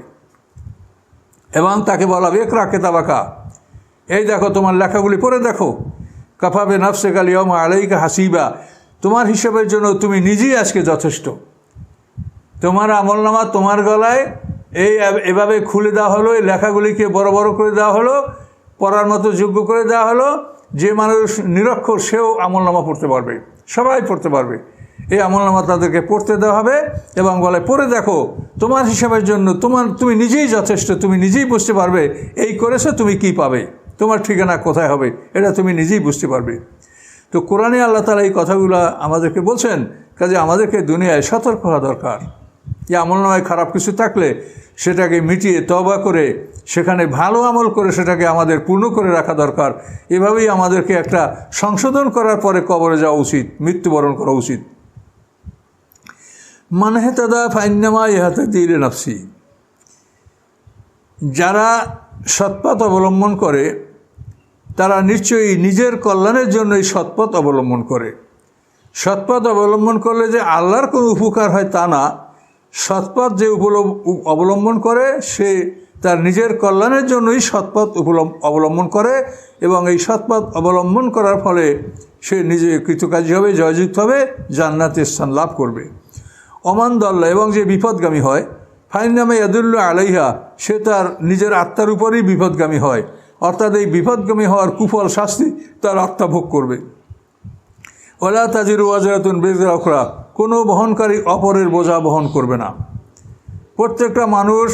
এবং তাকে বলা হবে ইকরা কিতাবাকা, এই দেখো তোমার লেখাগুলি পড়ে দেখো, কাফা বিনাফসিকা আল ইয়াওমা আলাইকা হাসিবা, তোমার হিসাবের জন্য তুমি নিজেই আজকে যথেষ্ট। তোমার আমলনামা তোমার গলায় এভাবে খুলে দেওয়া হলো, এই লেখাগুলিকে বড় বড় করে দেওয়া হলো, পড়ার মতো যোগ্য করে দেওয়া হলো। যে মানুষ নিরক্ষর সেও আমলনামা পড়তে পারবে, সবাই পড়তে পারবে। এই আমলনামা তাদেরকে পড়তে দেওয়া হবে, এবং বলে পড়ে দেখো তোমার হিসাবের জন্য তুমি নিজেই যথেষ্ট, তুমি নিজেই বুঝতে পারবে এই করেছো তুমি কি পাবে, তোমার ঠিকানা কোথায় হবে, এটা তুমি নিজেই বুঝতে পারবে। তো কোরআনে আল্লাহ তাআলা এই কথাগুলো আমাদেরকে বলছেন। কাজে আমাদেরকে দুনিয়ায় সতর্ক হওয়া দরকার। যে আমলনামায় খারাপ কিছু থাকলে সেটাকে মিটিয়ে তওবা করে সেখানে ভালো আমল করে সেটাকে আমাদের পূর্ণ করে রাখা দরকার। এভাবেই আমাদেরকে একটা সংশোধন করার পরে কবরে যাওয়া উচিত, মৃত্যুবরণ করা উচিত। মান ইহতাদা ফাইন্নামা ইয়াহতাদি লিনাফসি, যারা সৎপথ অবলম্বন করে তারা নিশ্চয়ই নিজের কল্যাণের জন্যই সৎপথ অবলম্বন করে। সৎপথ অবলম্বন করলে যে আল্লাহর কোনো উপকার হয় তা না, সৎপথ যে অবলম্বন করে সে তার নিজের কল্যাণের জন্যই সৎপথ অবলম্বন করে, এবং এই সৎপথ অবলম্বন করার ফলে সে নিজে কৃতকার্য হবে, জয়যুক্ত হবে, জান্নাতের স্থান লাভ করবে। অমান দল্লা, এবং যে বিপদগামী হয়, ফাইন্নামা ইয়াদুল্লু আলাইহা, সে তার নিজের আত্মার উপরই বিপদগামী হয়। অর্থাৎ এই বিপদগামী হওয়ার কুফল শাস্তি তার আত্মা ভোগ করবে। ওয়ালা তাজিরু ওয়াজরাতুন বিজরা উখরা, কোনো বহনকারী অপরের বোঝা বহন করবে না। প্রত্যেকটা মানুষ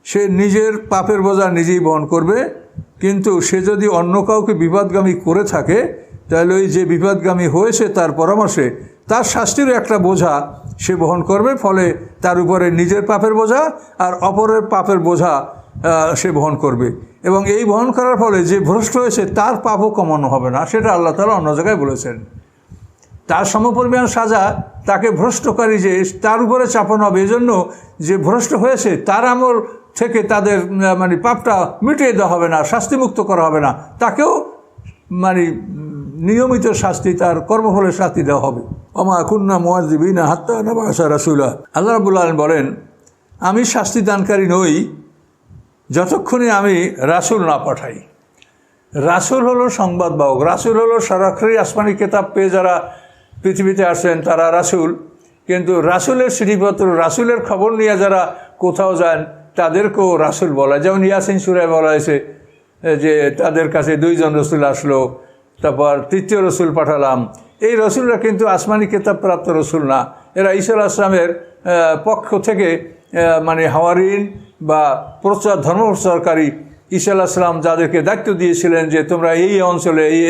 সে নিজের পাপের বোঝা নিজেই বহন করবে, কিন্তু সে যদি অন্য কাউকে বিপদগামী করে থাকে তাহলে ওই যে বিপদগামী হয়েছে তার পরামর্শে তার শাস্তিরও একটা বোঝা সে বহন করবে, ফলে তার উপরে নিজের পাপের বোঝা আর অপরের পাপের বোঝা সে বহন করবে। এবং এই বহন করার ফলে যে ভ্রষ্ট হয়েছে তার পাপও কমানো হবে না, সেটা আল্লাহ তাআলা অন্য জায়গায় বলেছেন। তার সমপরিমাণ সাজা তাকে ভ্রষ্টকারী যে তার উপরে চাপানো হবে, এজন্য যে ভ্রষ্ট হয়েছে তার আমল থেকে তাদের মানে পাপটা মিটিয়ে দেওয়া হবে না, শাস্তিমুক্ত করা হবে না, তাকেও মানে নিয়মিত শাস্তি, তার কর্মফলের শাস্তি দেওয়া হবে। ওমা কুন্না মুআযযিবিনা হাত্তা নাবআসা রাসূলা। আল্লাহ রাব্বুল আলামিন বলেন, আমি শাস্তি দানকারী নই যতক্ষণে আমি রাসূল না পাঠাই। রাসূল হলো সংবাদবাহক, রাসূল হলো সরাসরি আসমানি কিতাব পেয়ে যারা পৃথিবীতে আসেন তারা রাসূল। কিন্তু রাসূলের চিঠিপত্র, রাসূলের খবর নিয়ে যারা কোথাও যান তাদেরকেও রাসূল বলা। যেমন ইয়াসিন সূরায় বলা হয়েছে যে তাদের কাছে 2 জন রসুল আসলো, তারপর 3য় রসুল পাঠালাম। এই রসুলরা কিন্তু আসমানি কিতাব প্রাপ্ত রসুল না, এরা ঈসা আলাইহিস সালামের পক্ষ থেকে মানে হাওয়ারিন বা ধর্ম প্রচারকারী ঈসা আলাইহিস সালাম যাদেরকে দায়িত্ব দিয়েছিলেন যে তোমরা এই অঞ্চলে এই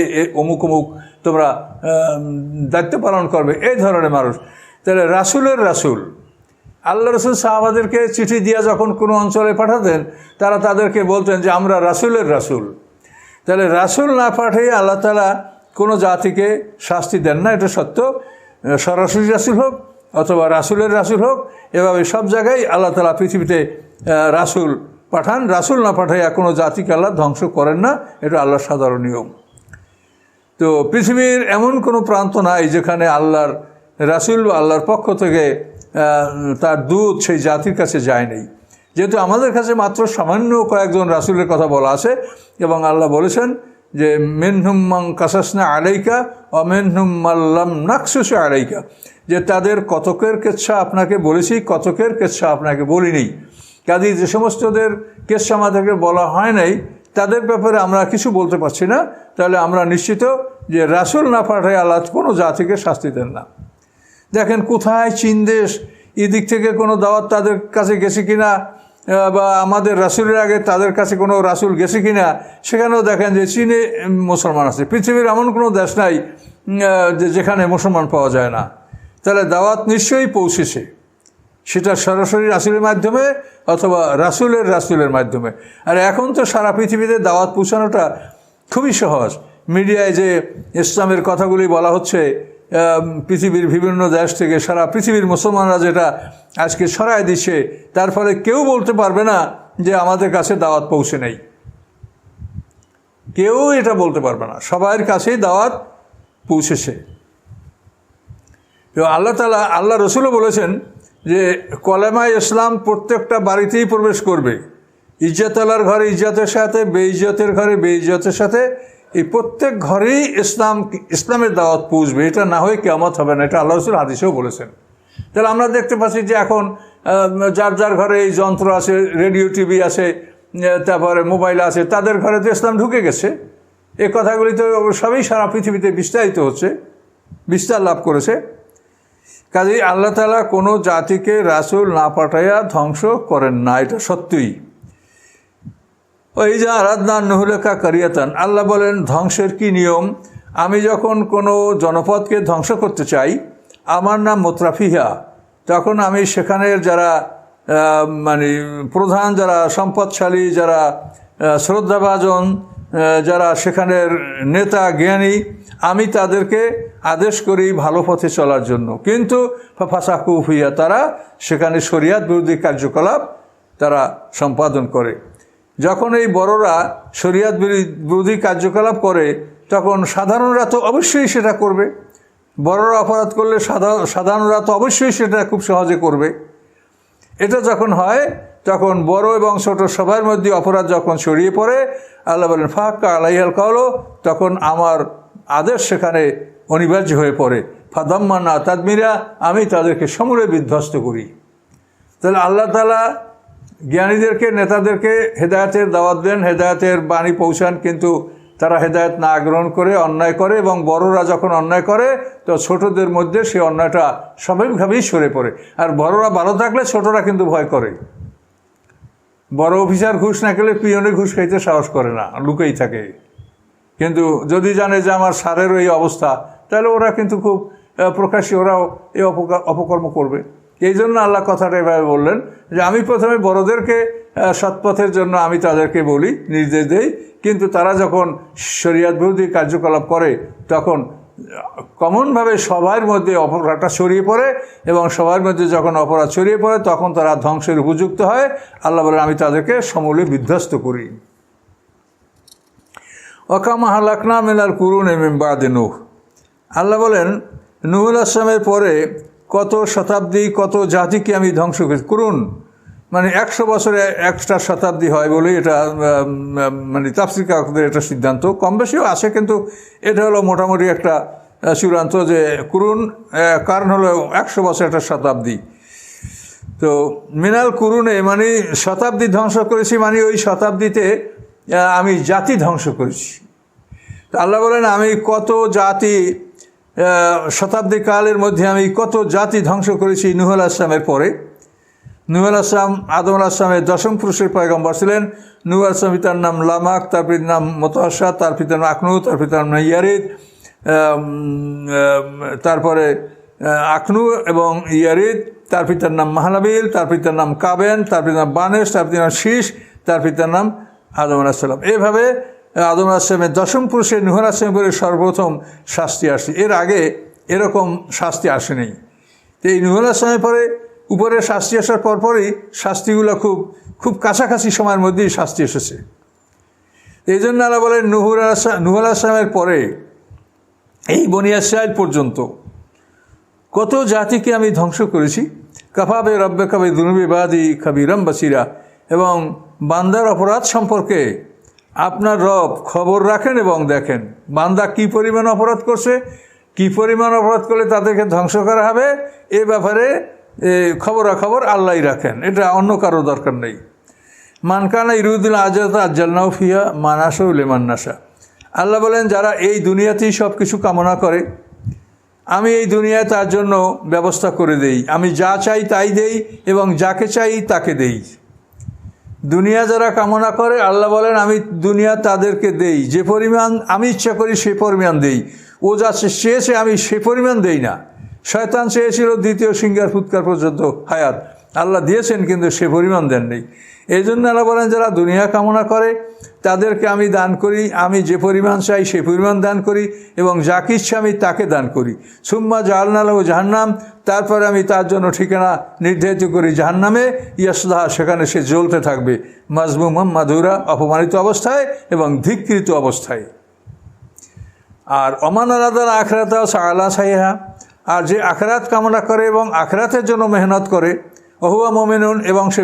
অমুক অমুক তোমরা দায়িত্ব পালন করবে, এই ধরনের মানুষ। তাহলে রাসূলের রাসূল আল্লাহ রসুল সাহাবাদেরকে চিঠি দিয়ে যখন কোনো অঞ্চলে পাঠাতেন তারা তাদেরকে বলতেন যে আমরা রাসূলের রাসূল। তাহলে রাসূল না পাঠিয়ে আল্লাহ তাআলা কোনো জাতিকে শাস্তি দেন না, এটা সত্য। সরাসরি রাসূল হোক অথবা রাসূলের রাসূল হোক, এভাবে সব জায়গায় আল্লাহ তাআলা পৃথিবীতে রাসূল পাঠান। রাসূল না পাঠাইয়া কোনো জাতিকে আল্লাহ ধ্বংস করেন না, এটা আল্লাহর সাধারণ নিয়ম। তো পৃথিবীর এমন কোনো প্রান্ত নাই যেখানে আল্লাহর রাসূল বা আল্লাহর পক্ষ থেকে তার দূত সেই জাতির কাছে যায় নাই। যেহেতু আমাদের কাছে মাত্র সামান্য কয়েকজন রাসূলের কথা বলা আছে এবং আল্লাহ বলেছেন যে মিনহুম মান কাসাসনা আলাইকা ওয়া মিনহুম মান লাম নাকসুস আলাইকা, যে তাদের কতকের কেচ্ছা আপনাকে বলেছি, কতকের কেচ্ছা আপনাকে বলিনি। কাজেই যে সমস্তদের কেচ্ছা আমাদেরকে বলা হয় নাই তাদের ব্যাপারে আমরা কিছু বলতে পারছি না। তাহলে আমরা নিশ্চিত যে রাসূল না পাঠায় আল্লাহ কোনো জাতিকে শাস্তি দেন না। দেখেন কোথায় চীন দেশ, এদিক থেকে কোনো দাওয়াত তাদের কাছে গেছে কিনা, বা আমাদের রাসূলের আগে তাদের কাছে কোনো রাসূল গেছে কিনা, সেখানেও দেখেন যে চীনে মুসলমান আছে। পৃথিবীর এমন কোনো দেশ নাই যেখানে মুসলমান পাওয়া যায় না। তাহলে দাওয়াত নিশ্চয়ই পৌঁছেছে, সেটা সরাসরি রাসূলের মাধ্যমে অথবা রাসূলের মাধ্যমে। আর এখন তো সারা পৃথিবীতে দাওয়াত পৌঁছানোটা খুবই সহজ। মিডিয়ায় যে ইসলামের কথাগুলি বলা হচ্ছে পৃথিবীর বিভিন্ন দেশ থেকে, সারা পৃথিবীর মুসলমানরা যেটা আজকে ছড়ায় দিচ্ছে, তার ফলে কেউ বলতে পারবে না যে আমাদের কাছে দাওয়াত পৌঁছে নেই। কেউ এটা বলতে পারবে না, সবার কাছেই দাওয়াত পৌঁছেছে। তো আল্লাহ রসুলও বলেছেন যে কলেমায়ে ইসলাম প্রত্যেকটা বাড়িতেই প্রবেশ করবে। ইজ্জতওয়ালার ঘরে ইজ্জতের সাথে, বেইজ্জতের ঘরে বেইজ্জতের সাথে, এই প্রত্যেক ঘরেই ইসলামের দাওয়াত পৌঁছবে। এটা না হয়ে কিয়ামত হবে না, এটা আল্লাহ রসুল হাদিসেও বলেছেন। তাহলে আমরা দেখতে পাচ্ছি যে এখন যার যার ঘরে এই যন্ত্র আছে, রেডিও টিভি আছে, তারপরে মোবাইল আছে, তাদের ঘরে তো ইসলাম ঢুকে গেছে। এই কথাগুলি তো সবই সারা পৃথিবীতে বিস্তারিত হচ্ছে, বিস্তার লাভ করেছে। কাজেই আল্লাহ তাআলা কোনো জাতিকে রাসূল না পাঠাইয়া ধ্বংস করেন না, এটা সত্যই। ওই যে আরাদনা নুহলিকা কারিয়াতান, আল্লাহ বলেন ধ্বংসের কি নিয়ম। আমি যখন কোনো জনপদকে ধ্বংস করতে চাই, আমার নাম মুত্রাফিহা, তখন আমি সেখানের যারা মানে প্রধান, যারা সম্পদশালী, যারা শ্রদ্ধাভাজন, যারা সেখানের নেতা জ্ঞানী, আমি তাদেরকে আদেশ করি ভালো পথে চলার জন্য। কিন্তু ফাসাকু ফিহা, তারা সেখানে শরিয়াত বিরোধী কার্যকলাপ তারা সম্পাদন করে। যখন এই বড়রা শরিয়াত বিরোধী কার্যকলাপ করে তখন সাধারণরা তো অবশ্যই সেটা করবে। বড়রা অপরাধ করলে সাধারণরা তো অবশ্যই সেটা খুব সহজে করবে। এটা যখন হয় তখন বড় এবং ছোট সবার মধ্যে অপরাধ যখন ছড়িয়ে পড়ে, আল্লাহ বলেন ফাক্কা আলাইহাল কাওল, তখন আমার আদেশ সেখানে অনিবার্য হয়ে পড়ে। ফাদাম্মানা তাদমিরা, আমি তাদেরকে সমূলে বিধ্বস্ত করি। তাহলে আল্লাহ তাআলা জ্ঞানীদেরকে, নেতাদেরকে হেদায়েতের দাওয়াত দেন, হেদায়েতের বাণী পৌঁছান, কিন্তু তারা হেদায়েত না গ্রহণ করে অন্যায় করে, এবং বড়রা যখন অন্যায় করে তো ছোটদের মধ্যে সেই অন্যায়টা স্বাভাবিকভাবেই সরে পড়ে। আর বড়রা ভালো থাকলে ছোটরা কিন্তু ভয় করে। বড় অফিসার ঘুষ না খেলে পিয়নে ঘুষ খাইতে সাহস করে না, লুকেই থাকে। কিন্তু যদি জানে যে আমার সারেরও এই অবস্থা, তাহলে ওরা কিন্তু খুব প্রকাশ্যে ওরাও এই অপকর্ম করবে। এই জন্য আল্লাহ কথাটা এভাবে বললেন যে আমি প্রথমে বড়দেরকে সৎপথের জন্য আমি তাদেরকে বলি, নির্দেশ দেই, কিন্তু তারা যখন শরিয়ত বিরোধী কার্যকলাপ করে তখন কমনভাবে সবার মধ্যে অপরাধটা ছড়িয়ে পড়ে, এবং সবার মধ্যে যখন অপরাধ ছড়িয়ে পড়ে তখন তারা ধ্বংসের উপযুক্ত হয়। আল্লাহ বলেন আমি তাদেরকে সমূলে বিধ্বস্ত করি। ওয়াকামা হালাকনা মিনাল কুরুনি মিন বাদি নূহ। আল্লাহ বলেন নূহ আলাইহিস সালামের পরে কত শতাব্দী, কত জাতিকে আমি ধ্বংস করেছি। কুরুন মানে 100 বছরে একটা শতাব্দী হয় বলে এটা মানে তাফসীর কারকদের এটা সিদ্ধান্ত, কম বেশিও আছে, কিন্তু এটা হলো মোটামুটি একটা চূড়ান্ত যে কুরুন, কারণ হলো 100 বছর একটা শতাব্দী। তো মিনাল কুরুনে মানে শতাব্দী ধ্বংস করেছি, মানে ওই শতাব্দীতে আমি জাতি ধ্বংস করেছি। তো আল্লাহ বলেন আমি কত জাতি, শতাব্দী কালের মধ্যে আমি কত জাতি ধ্বংস করেছি নূহ আলাইহিস সালামের পরে। নূহ আলাইহিস সালাম আদম আলাইহিস সালামের দশম পুরুষের পয়গম্বর ছিলেন। নূহ আলাইহিস সালামের পিতার নাম লামাক, তার পিতার নাম মুতাশা, তার পিতার নাম আকনু, তার পিতার নাম ইয়ারিদ, তারপরে আকনু এবং ইয়ারিদ, তার পিতার নাম মাহলাবিল, তার পিতার নাম কাবেন, তার পিতার নাম বানেশ, তার পিতার নাম শীষ, তার পিতার নাম আদম আলাইহিস সালাম। এভাবে আদম আলাইহিস সালামের দশম পুরুষে নূহ আলাইহিস সালামের পরে সর্বপ্রথম শাস্তি আসে, এর আগে এরকম শাস্তি আসেনি। তো এই নূহ আলাইহিস সালামের পরে উপরে শাস্তি আসার পরপরই শাস্তিগুলো খুব খুব কাছাকাছি সময়ের মধ্যেই শাস্তি এসেছে। এই জন্য আল্লাহ বলেন নূহ আলাইহিস সালামের পরে এই বনী ইসরাঈল পর্যন্ত কত জাতিকে আমি ধ্বংস করেছি। কাফা বে রাব্বিকা বিযুনুবি ইবাদি খাবীরাম বাসীরা। এবং বান্দার অপরাধ সম্পর্কে আপনার রব খবর রাখেন এবং দেখেন বান্দা কি পরিমাণ অপরাধ করছে, কি পরিমাণ অপরাধ করলে তাদেরকে ধ্বংস করা হবে, এ ব্যাপারে খবরাখবর আল্লাহই রাখেন, এটা অন্য কারো দরকার নেই। মানকানা ইরুদুল আজাতা আজ্জালনাহু ফিহা মা নাশাউ লিমান নাশা। আল্লাহ বলেন যারা এই দুনিয়াতেই সব কিছু কামনা করে, আমি এই দুনিয়ায় তার জন্য ব্যবস্থা করে দেই, আমি যা চাই তাই দেই এবং যাকে চাই তাকে দেই। দুনিয়া যারা কামনা করে আল্লাহ বলেন আমি দুনিয়া তাদেরকে দেই, যে পরিমাণ আমি ইচ্ছা করি সে পরিমাণ দেই। ও যা চেয়েছে আমি সে পরিমাণ দেই না। শয়তান চেয়েছিল দ্বিতীয় সিংহার ফুৎকার পর্যন্ত হায়াত, আল্লাহ দিয়েছেন কিন্তু সে পরিমাণ দেন নেই। এই জন্য আল্লাহ বলেন যারা দুনিয়া কামনা করে তাদেরকে আমি দান করি, আমি যে পরিমাণ চাই সে পরিমাণ দান করি এবং যাকে ইচ্ছা আমি তাকে দান করি। সুম্মা জাআলনা লাহু জাহান্নাম, তারপরে আমি তার জন্য ঠিকানা নির্ধারিত করি জাহান্নামে, ইয়াসলাহা, সেখানে সে জ্বলতে থাকবে, মাজমুমান মাদুরা, অপমানিত অবস্থায় এবং ধিক্কৃত অবস্থায়। আর অমান আলাদাল আখিরাতা সাআলা সাইহা, আর যে আখিরাত কামনা করে এবং আখিরাতের জন্য মেহনত করে, ওহুয়া মোমেনুন, এবং সে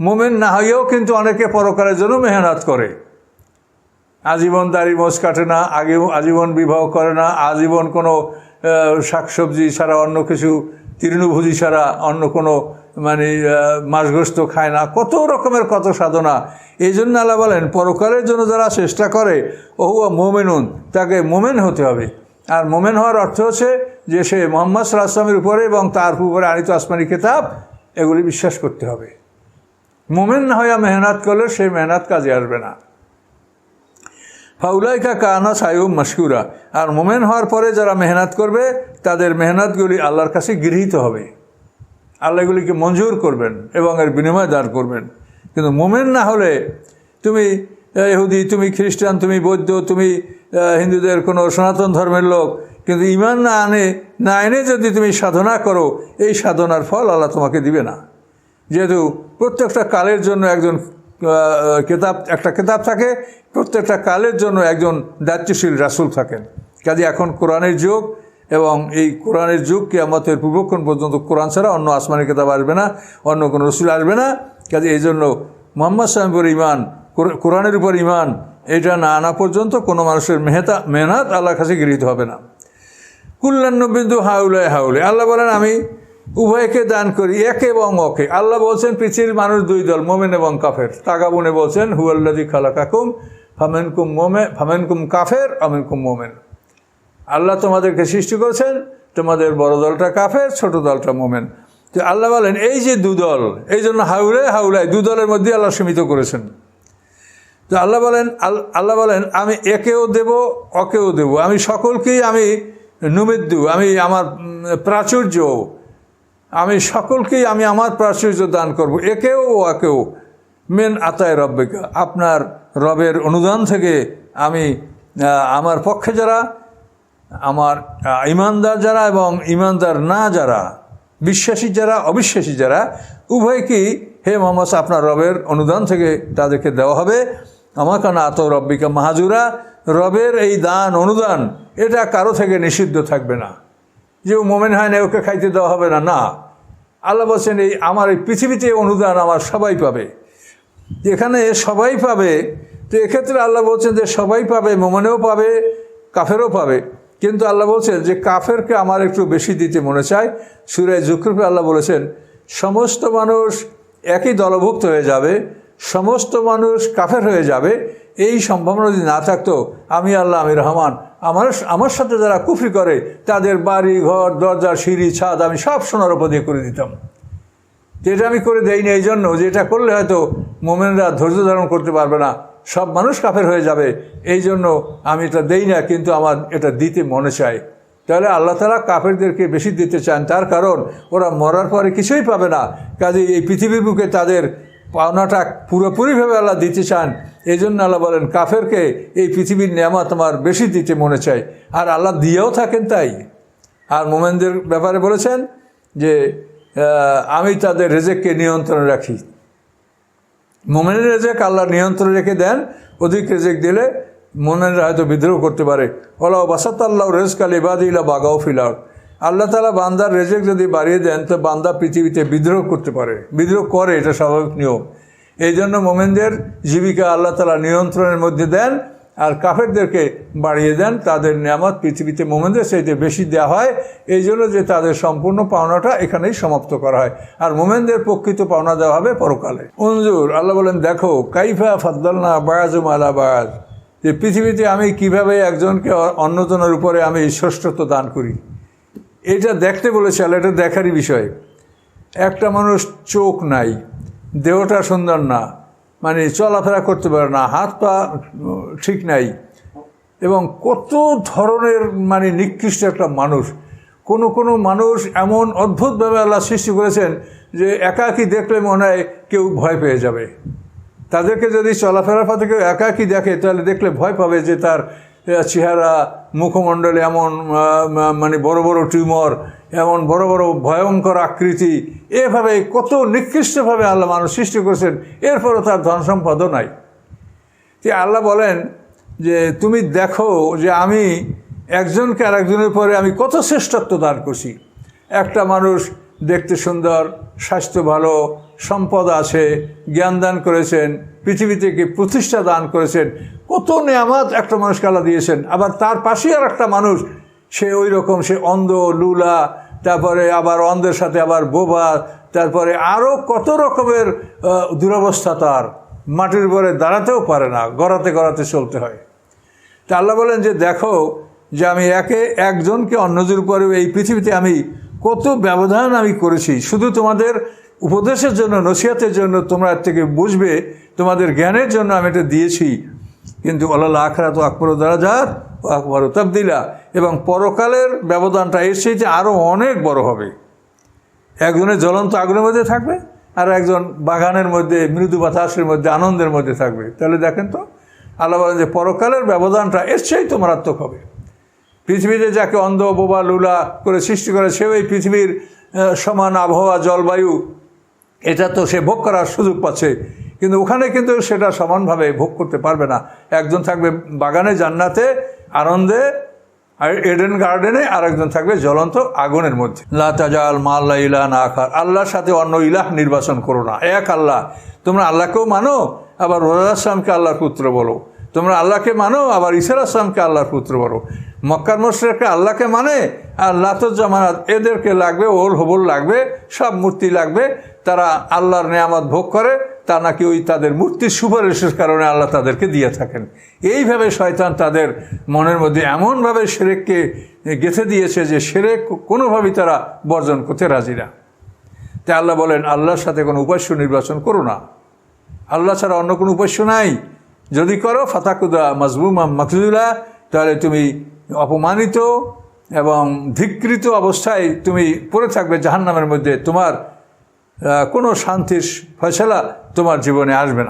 মোমেন না হয়েও কিন্তু অনেকে পরকালের জন্য মেহনত করে। আজীবন দাড়ি মোছ কাটে না, আজীবন বিবাহ করে না, আজীবন কোনো শাকসবজি ছাড়া অন্য কিছু, তৃণভোজী ছাড়া অন্য কোনো মানে মাছগ্রস্ত খায় না, কত রকমের কত সাধনা। এই জন্য আল্লাহ বলেন পরকালের জন্য যারা চেষ্টা করে ওহুয়া মোমেনুন, তাকে মোমেন হতে হবে। আর মোমেন হওয়ার অর্থ হচ্ছে যে সে মুহাম্মদ সাল্লাল্লাহু আলাইহি ওয়াসাল্লামের উপরে এবং তার উপরে আনিত আসমানি কিতাব এগুলি বিশ্বাস করতে হবে। মোমেন না হইয়া মেহনত করলে সেই মেহনত কাজে আসবে না। ফাউলাইকা কানা সাইয়ুম মাশকুরা, আর মোমেন হওয়ার পরে যারা মেহনত করবে তাদের মেহনতগুলি আল্লাহর কাছে গৃহীত হবে, আল্লাহ এগুলিকে মঞ্জুর করবেন এবং এর বিনিময় দান করবেন। কিন্তু মোমেন না হলে তুমি ইহুদি, তুমি খ্রিস্টান, তুমি বৌদ্ধ, তুমি হিন্দুদের কোনো সনাতন ধর্মের লোক, কিন্তু ঈমান না এনে যদি তুমি সাধনা করো, এই সাধনার ফল আল্লাহ তোমাকে দিবে না। যেহেতু প্রত্যেকটা কালের জন্য একজন একটা কিতাব থাকে, প্রত্যেকটা কালের জন্য একজন দায়িত্বশীল রাসূল থাকেন। কাজে এখন কোরআনের যুগ এবং এই কোরআনের যুগ কিয়ামতের পূর্বক্ষণ পর্যন্ত কোরআন ছাড়া অন্য আসমানি কিতাব আসবে না, অন্য কোনো রসুল আসবে না। কাজে এই জন্য মুহাম্মদ সাল্লাল্লাহু আলাইহি ওয়াসাল্লামের ঈমান, কোরআনের উপর ঈমান, এটা না আনা পর্যন্ত কোনো মানুষের মেহনত আল্লাহর কাছে গৃহীত হবে না। কুল্লান নুবিদ্দু হাউলে হাউলে, আল্লাহ বলেন আমি উভয়কে দান করি, একে এবং ওকে। আল্লাহ বলছেন পৃথিবীর মানুষ দুই দল, মোমেন এবং কাফের। তাগাবুনে বলছেন হুয়াল্লাযী খালাকাকুম ফামিনকুম কাফের আমিনকুম মোমেন। আল্লাহ তোমাদেরকে সৃষ্টি করেছেন, তোমাদের বড় দলটা কাফের, ছোট দলটা মোমেন। তো আল্লাহ বলেন এই যে দুদল, এই জন্য হাউলে হাউলায় দু দলের মধ্যে আল্লাহ সীমিত করেছেন। তো আল্লাহ বলেন আমি একেও দেব অকেও দেব, আমি সকলকেই আমি নুমিদ্দু, আমি আমার প্রাচুর্য, আমি সকলকেই আমি আমার প্রাচুর্য দান করব, একেও অকেও। মেন আতায় রব্বিকা, আপনার রবের অনুদান থেকে আমি আমার পক্ষে যারা, আমার ইমানদার যারা এবং ইমানদার না যারা, বিশ্বাসী যারা অবিশ্বাসী যারা, উভয়কেই হে মোহাম্মদ আপনার রবের অনুদান থেকে তাদেরকে দেওয়া হবে। আমার কানা আত রব্বিকা মাহাজুরা, রবের এই দান অনুদান এটা কারো থেকে নিষিদ্ধ থাকবে না, যে মোমেন হয় না ওকে খাইতে দেওয়া হবে না, না। আল্লাহ বলছেন এই আমার এই পৃথিবীতে অনুদান আমার সবাই পাবে, এখানে সবাই পাবে। তো এক্ষেত্রে আল্লাহ বলছেন যে সবাই পাবে, মোমেনেও পাবে, কাফেরও পাবে। কিন্তু আল্লাহ বলছেন যে কাফেরকে আমার একটু বেশি দিতে মনে চায়। সূরা যুখরুফে আল্লাহ বলেছেন সমস্ত মানুষ একই দলভুক্ত হয়ে যাবে, সমস্ত মানুষ কাফের হয়ে যাবে, এই সম্ভাবনা যদি না থাকতো আমি আল্লাহ, আমি রহমান, আমার সাথে যারা কুফরি করে তাদের বাড়ি ঘর দরজা সিঁড়ি ছাদ আমি সব সোনার উপর দিয়ে করে দিতাম। যেটা আমি করে দেইনি এই জন্য যে এটা করলে হয়তো মোমেনরা ধৈর্য ধারণ করতে পারবে না, সব মানুষ কাফের হয়ে যাবে, এই জন্য আমি এটা দেই না, কিন্তু আমার এটা দিতে মনে চায়। তাহলে আল্লাহ তাআলা কাফেরদেরকে বেশি দিতে চান, তার কারণ ওরা মরার পরে কিছুই পাবে না। কাজে এই পৃথিবীর বুকে তাদের পাওনাটা পুরোপুরিভাবে আল্লাহ দিতে চান। এই জন্য আল্লাহ বলেন কাফেরকে এই পৃথিবীর নেয়ামত আমার বেশি দিতে মনে চায়, আর আল্লাহ দিয়েও থাকেন তাই। আর মোমেনদের ব্যাপারে বলেছেন যে আমি তাদের রেজেককে নিয়ন্ত্রণে রাখি। মোমেনের রেজেক আল্লাহ নিয়ন্ত্রণে রেখে দেন, অধিক রেজেক দিলে মোমেনরা হয়তো বিদ্রোহ করতে পারে। ওলাও বাসাতাল্লাহ রেজকাল ইবাদিল্লা বাগাও ফিলার, আল্লাহ তাআলা বান্দার রেজেক যদি বাড়িয়ে দেন তো বান্দা পৃথিবীতে বিদ্রোহ করতে পারে, বিদ্রোহ করে, এটা স্বাভাবিক নিয়ম। এই জন্য মোমেনদের জীবিকা আল্লাহ তাআলা নিয়ন্ত্রণের মধ্যে দেন, আর কাফেরদেরকে বাড়িয়ে দেন, তাদের নিয়ামত পৃথিবীতে মোমেনদের চাইতে বেশি দেওয়া হয়, এই জন্য যে তাদের সম্পূর্ণ পাওনাটা এখানেই সমাপ্ত করা হয়, আর মোমেনদের প্রকৃত পাওনা দেওয়া হবে পরকালে। উনজুর, আল্লাহ বলেন দেখো, কাইফা ফাদ্দালনা বায়াজুম আলা বায়াজ, যে পৃথিবীতে আমি কিভাবে একজনকে অন্যজনের উপরে আমি শ্রেষ্ঠত্ব দান করি, এটা দেখতে বলেছে আল্লাহ। এটা দেখারই বিষয়। একটা মানুষ চোখ নাই, দেহটা সুন্দর না, মানে চলাফেরা করতে পারে না, হাত পা ঠিক নাই, এবং কত ধরনের মানে নিকৃষ্ট একটা মানুষ। কোনো মানুষ এমন অদ্ভুতভাবে আল্লাহ সৃষ্টি করেছেন যে একাকী দেখলে মনে হয় কেউ ভয় পেয়ে যাবে। তাদেরকে যদি চলাফেরার পথে কেউ একাকী দেখে তাহলে দেখলে ভয় পাবে যে তার চেহারা মুখমণ্ডলে এমন মানে বড় বড় টিউমার, এমন বড় বড় ভয়ঙ্কর আকৃতি, এভাবে কত নিকৃষ্টভাবে আল্লাহ মানুষ সৃষ্টি করেছেন, এরপরও তার ধন সম্পদও নাই। যে আল্লাহ বলেন যে তুমি দেখো যে আমি একজনকে আর একজনের পরে আমি কত শ্রেষ্ঠত্ব দান করছি। একটা মানুষ দেখতে সুন্দর, স্বাস্থ্য ভালো, সম্পদ আছে, জ্ঞান দান করেছেন, পৃথিবী থেকে প্রতিষ্ঠা দান করেছেন, কত নেয়ামত একটা মানুষকে আল্লাহ দিয়েছেন। আবার তার পাশেই আর একটা মানুষ, সে ওই রকম, সে অন্ধ, লুলা, তারপরে আবার অন্ধের সাথে আবার বোবা, তারপরে আরও কত রকমের দুরবস্থা, তার মাটির উপরে দাঁড়াতেও পারে না, গড়াতে গড়াতে চলতে হয়। তা আল্লাহ বলেন যে দেখো যে আমি একজনকে অন্যদের উপরে এই পৃথিবীতে আমি কত ব্যবধান আমি করেছি, শুধু তোমাদের উপদেশের জন্য, নসিহতের জন্য, তোমরা এর থেকে বুঝবে, তোমাদের জ্ঞানের জন্য আমি এটা দিয়েছি। কিন্তু আল্লাহ আখিরাত আকবর দারাজাত ও আকবর তাবদিলা, এবং পরকালের ব্যবধানটা এর চাইতে আরও অনেক বড় হবে। একজনের জ্বলন্ত আগুনের মধ্যে থাকবে, আর একজন বাগানের মধ্যে মৃদু বাতাসের মধ্যে আনন্দের মধ্যে থাকবে। তাহলে দেখেন তো, আল্লাহ বলেন যে পরকালের ব্যবধানটা এর চাইতে মারাত্মক হবে। পৃথিবীতে যাকে অন্ধ, বোবা, লুলা করে সৃষ্টি করে, সেও এই পৃথিবীর সমান আবহাওয়া, জলবায়ু, এটা তো সে ভোগ করার সুযোগ পাচ্ছে, কিন্তু ওখানে কিন্তু সেটা সমানভাবে ভোগ করতে পারবে না। একজন থাকবে বাগানে জান্নাতে আনন্দে এডেন গার্ডেনে, আর একজন থাকবে জ্বলন্ত আগুনের মধ্যে। লা তাজাল মা আল্লাহ ইলাহা আখার, আল্লাহর সাথে অন্য ইলাহ নির্বাচন করো না, এক আল্লাহ। তোমরা আল্লাহকেও মানো, আবার রোজা আসলামকে আল্লাহর পুত্র বলো। তোমরা আল্লাহকে মানো, আবার ঈসা আসলামকে আল্লাহর পুত্র বলো। মক্কার মুশরিকরা আল্লাহকে মানে, আর লাতুল জামানাত এদেরকে লাগবে, ওল হবল লাগবে, সব মূর্তি লাগবে। তারা আল্লাহর নেয়ামত ভোগ করে, তা নাকি ওই তাদের মূর্তির সুপারিশের কারণে আল্লাহ তাদেরকে দিয়ে থাকেন। এইভাবে শয়তান তাদের মনের মধ্যে এমনভাবে শিরককে গেঁথে দিয়েছে যে শিরক কোনোভাবেই তারা বর্জন করতে রাজি না। তাই আল্লাহ বলেন আল্লাহর সাথে কোনো উপাস্য নির্বাচন করো না, আল্লাহ ছাড়া অন্য কোনো উপাস্য নাই। যদি করো ফাতাকুদা মাজমুমা মাকজুলা, তাহলে তুমি অপমানিত এবং ধিক্কৃত অবস্থায় তুমি পড়ে থাকবে জাহান্নামের মধ্যে। তোমার কোনো শান্তির ফয়সালা তোমার জীবনে আসবে না।